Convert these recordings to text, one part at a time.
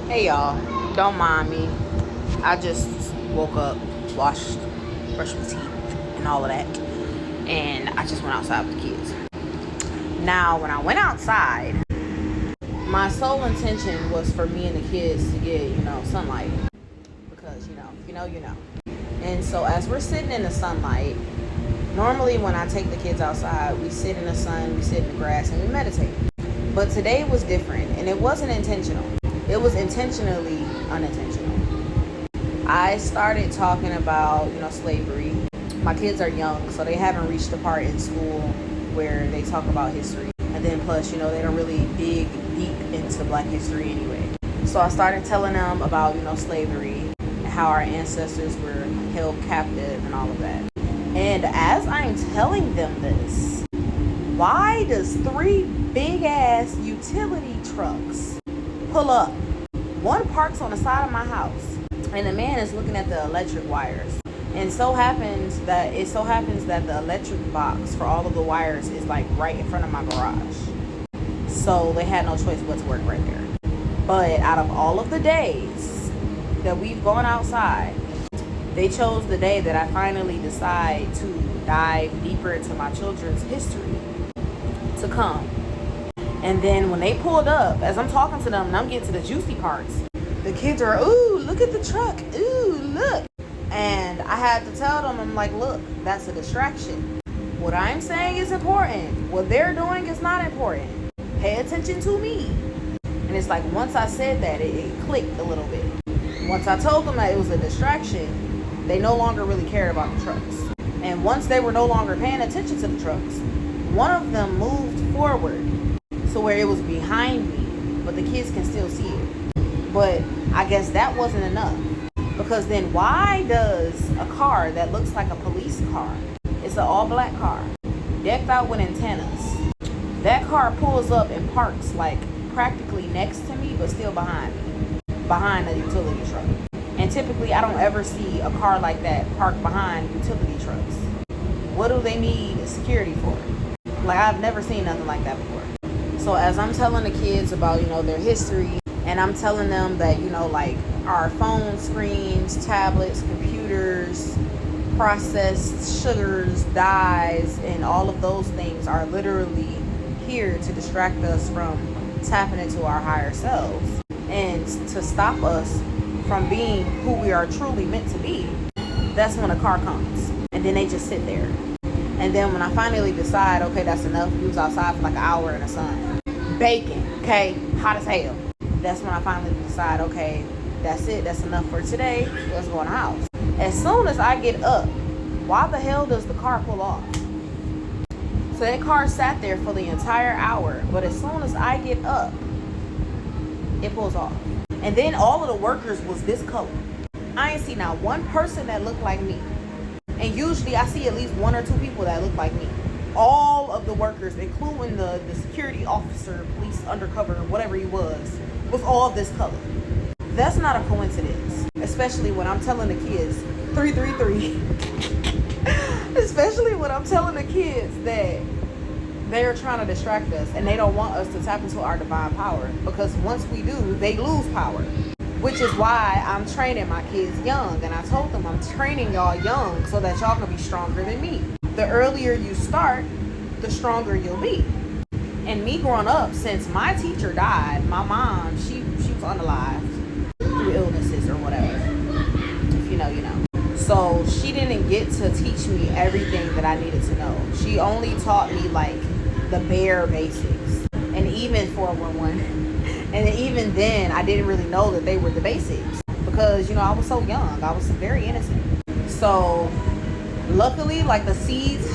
Hey y'all, don't mind me. I just woke up, washed, brushed my teeth, and all of that. And I just went outside with the kids. Now, when I went outside, my sole intention was for me and the kids to get, sunlight. Because, you know. And so as we're sitting in the sunlight, normally when I take the kids outside, we sit in the sun, we sit in the grass, and we meditate. But today was different, and it wasn't intentional. It was intentionally unintentional. I started talking about, slavery. My kids are young, so they haven't reached the part in school where they talk about history. And then plus, they don't really dig deep into Black history anyway. So I started telling them about, slavery and how our ancestors were held captive and all of that. And as I'm telling them this, why does 3 big ass utility trucks pull up? One parks on the side of my house, and the man is looking at the electric wires. And so happens that the electric box for all of the wires is like right in front of my garage. So they had no choice but to work right there. But out of all of the days that we've gone outside, they chose the day that I finally decide to dive deeper into my children's history to come. And then when they pulled up, as I'm talking to them and I'm getting to the juicy parts, the kids are, ooh, look at the truck. Ooh, look. And I had to tell them, I'm like, look, that's a distraction. What I'm saying is important. What they're doing is not important. Pay attention to me. And it's like, once I said that, it clicked a little bit. Once I told them that it was a distraction, they no longer really cared about the trucks. And once they were no longer paying attention to the trucks, one of them moved forward. So where it was behind me, but the kids can still see it. But I guess that wasn't enough, because then why does a car that looks like a police car, it's an all black car, decked out with antennas, that car pulls up and parks like practically next to me, but still behind me, behind a utility truck. And typically I don't ever see a car like that parked behind utility trucks. What do they need security for? Like, I've never seen nothing like that before. So as I'm telling the kids about, their history, and I'm telling them that, like our phone screens, tablets, computers, processed sugars, dyes, and all of those things are literally here to distract us from tapping into our higher selves and to stop us from being who we are truly meant to be. That's when a car comes, and then they just sit there. And then when I finally decide, okay, that's enough, we was outside for like an hour in the sun, baking, okay, hot as hell. That's when I finally decide, okay, that's it, that's enough for today, let's go in the house. As soon as I get up, why the hell does the car pull off? So that car sat there for the entire hour, but as soon as I get up, it pulls off. And then all of the workers was this color. I ain't seen not one person that looked like me. And usually I see at least 1 or 2 people that look like me. All of the workers, including the security officer, police undercover, whatever he was all this color. That's not a coincidence. Especially when I'm telling the kids, 333. Especially when I'm telling the kids that they're trying to distract us and they don't want us to tap into our divine power. Because once we do, they lose power. Which is why I'm training my kids young. And I told them I'm training y'all young so that y'all can be stronger than me. The earlier you start, the stronger you'll be. And me growing up, since my teacher died, my mom, she was unalived through illnesses or whatever. If you know, you know. So she didn't get to teach me everything that I needed to know. She only taught me like the bare basics. And even 411. And even then, I didn't really know that they were the basics because, I was so young. I was very innocent. So, luckily, like the seeds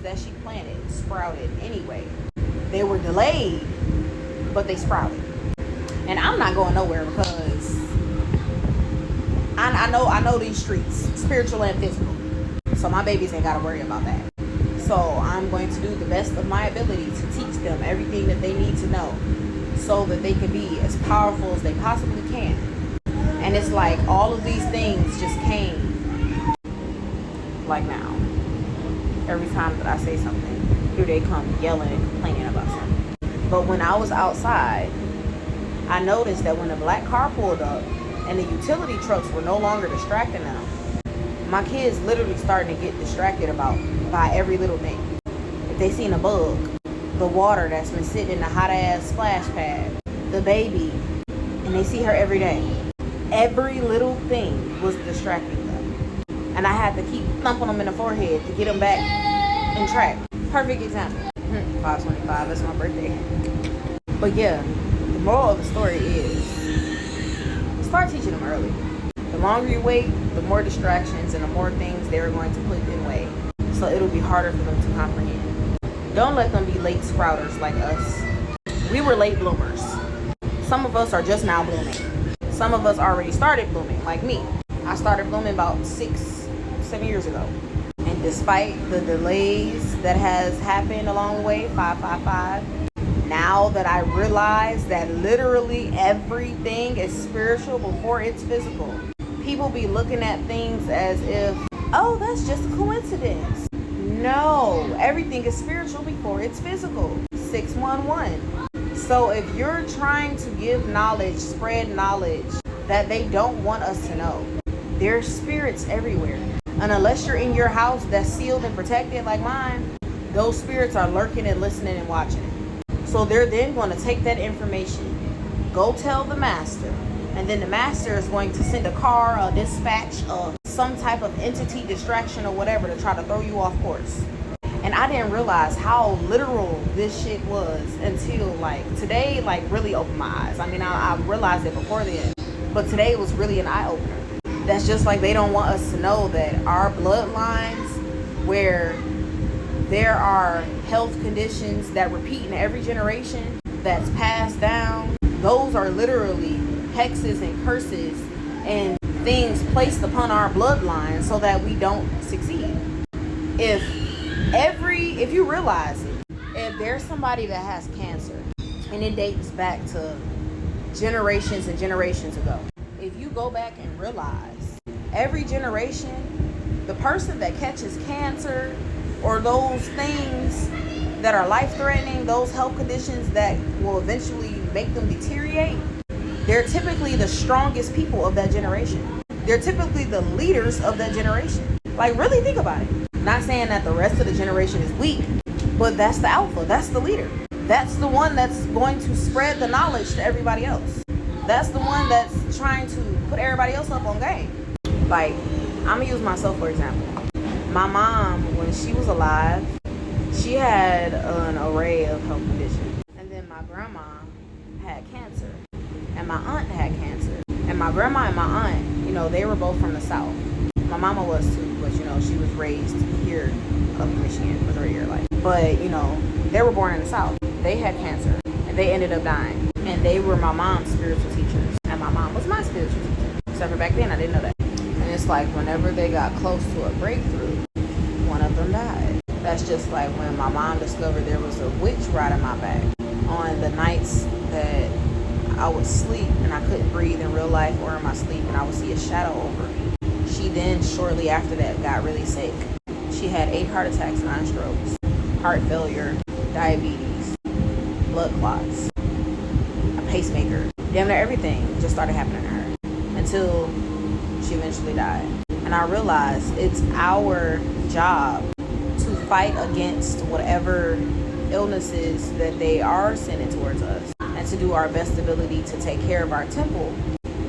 that she planted sprouted anyway. They were delayed, but they sprouted. And I'm not going nowhere because I know these streets, spiritual and physical. So my babies ain't got to worry about that. So I'm going to do the best of my ability to teach them everything that they need to know so that they can be as powerful as they possibly can. And it's like all of these things just came like now. Every time that I say something, here they come yelling and complaining about something. But when I was outside, I noticed that when the black car pulled up and the utility trucks were no longer distracting them, my kids literally started to get distracted by every little thing. If they seen a bug, the water that's been sitting in the hot ass splash pad, the baby, and they see her every day. Every little thing was distracting them. And I had to keep thumping them in the forehead to get them back in track. Perfect example. 525, that's my birthday. But yeah, the moral of the story is start teaching them early. The longer you wait, the more distractions and the more things they're going to put in way. So it'll be harder for them to comprehend. Don't let them be late sprouters like us. We were late bloomers. Some of us are just now blooming. Some of us already started blooming, like me. I started blooming about 6-7 years ago. And despite the delays that has happened along the way, 555, now that I realize that literally everything is spiritual before it's physical, people be looking at things as if, oh, that's just a coincidence. No, everything is spiritual before it's physical. 611. So if you're trying to give knowledge, spread knowledge that they don't want us to know, there's spirits everywhere. And unless you're in your house that's sealed and protected like mine, those spirits are lurking and listening and watching. So they're then going to take that information, go tell the master, and then the master is going to send a car, a dispatch, some type of entity distraction or whatever to try to throw you off course. And I didn't realize how literal this shit was until like today, like really opened my eyes. I mean, I realized it before then, but today was really an eye opener. That's just like they don't want us to know that our bloodlines, where there are health conditions that repeat in every generation that's passed down, those are literally hexes and curses and things placed upon our bloodline so that we don't succeed. If you realize it, if there's somebody that has cancer and it dates back to generations and generations ago, if you go back and realize every generation, the person that catches cancer or those things that are life-threatening, those health conditions that will eventually make them deteriorate, they're typically the strongest people of that generation. They're typically the leaders of that generation. Like, really think about it. Not saying that the rest of the generation is weak, but that's the alpha. That's the leader. That's the one that's going to spread the knowledge to everybody else. That's the one that's trying to put everybody else up on game. Like, I'm going to use myself for example. My mom, when she was alive, she had an array of health conditions. And then my grandma had cancer. And my aunt had cancer. And my grandma and my aunt, you know, they were both from the South. My mama was too, but you know, she was raised here up in Michigan majority of her life. But you know, they were born in the South. They had cancer and they ended up dying. And they were my mom's spiritual teachers. And my mom was my spiritual teacher. Except for back then, I didn't know that. And it's like whenever they got close to a breakthrough, one of them died. That's just like when my mom discovered there was a witch riding my back on the nights that I would sleep and I couldn't breathe in real life or in my sleep, and I would see a shadow over me. She then, shortly after that, got really sick. She had 8 heart attacks, 9 strokes, heart failure, diabetes, blood clots, a pacemaker. Damn near everything just started happening to her until she eventually died. And I realized it's our job to fight against whatever illnesses that they are sending towards us, and to do our best ability to take care of our temple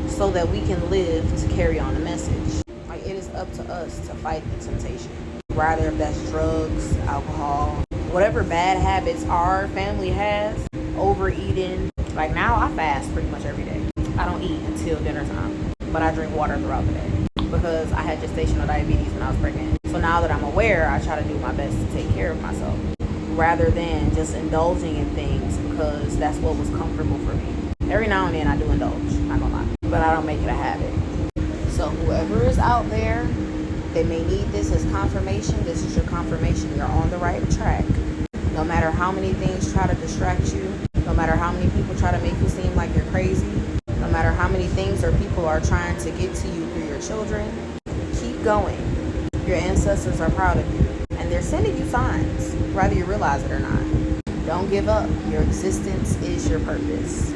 so that we can live to carry on the message. Like, it is up to us to fight the temptation, rather if that's drugs, alcohol, whatever bad habits our family has, overeating. Like now I fast pretty much every day. I don't eat until dinner time, but I drink water throughout the day because I had gestational diabetes when I was pregnant. So now that I'm aware, I try to do my best to take care of myself rather than just indulging in things because that's what was comfortable for me. Every now and then I do indulge, not gonna lie, but I don't make it a habit. So whoever is out there, they may need this as confirmation. This is your confirmation. You're on the right track. No matter how many things try to distract you, no matter how many people try to make you seem like you're crazy, no matter how many things or people are trying to get to you through your children, keep going. Your ancestors are proud of you, and they're sending you signs, whether you realize it or not. Don't give up. Your existence is your purpose.